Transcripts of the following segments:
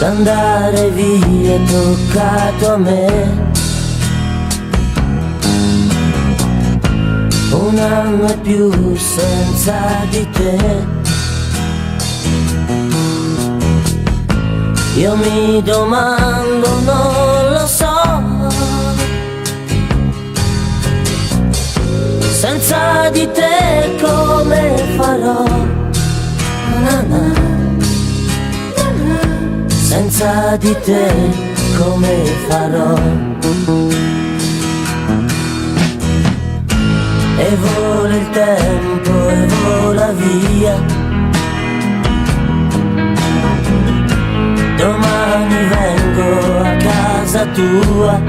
Andare via è toccato a me. Un anno e più senza di te. Io mi domando, non lo so, senza di te come farò? Na na. Senza di te come farò? E vola il tempo e vola via. Domani vengo a casa tua.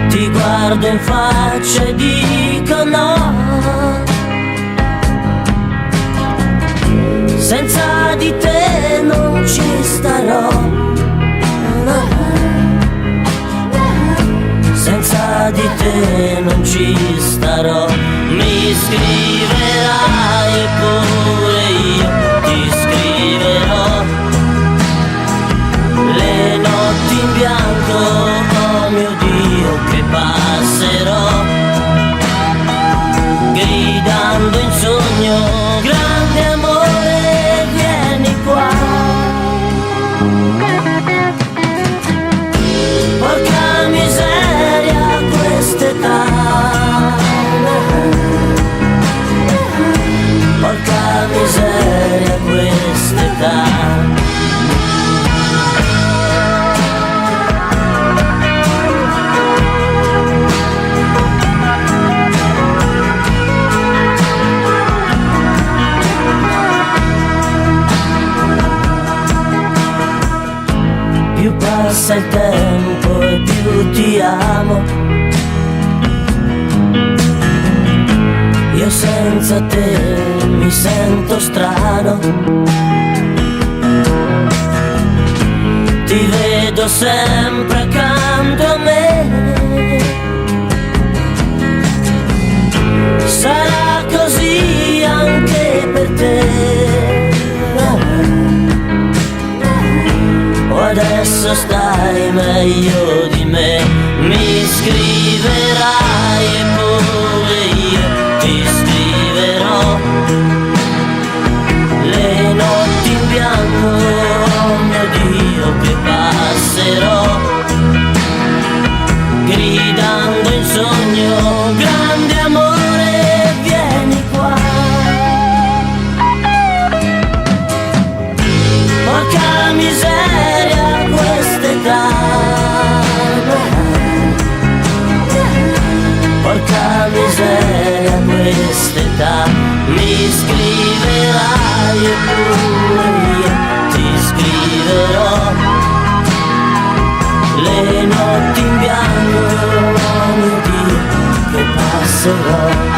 Ti guardo in faccia e dico no. Senza di te non ci starò. Senza di te non ci starò. Mi scriverai e pure io ti scriverò. Le notti in bianco, oh mio Dio, che passerò gridando in sogno, grande amore, vieni qua. Porca miseria, quest'età. Porca miseria, quest'età. Più passa il tempo e più ti amo. Io senza te mi sento strano. Ti vedo sempre accanto a me. Sarà così anche per te. O adesso stai meglio di me. Mi scriverai e pure io ti scriverò. Le notti in bianco, oh mio Dio, che passerò gridando in sogno, grande amore, vieni qua. Porca miseria, quest'età. Porca miseria, quest'età. Mi scriverai e pure io ti scriverò. Le notti in bianco, oh mio Dio, che passerò.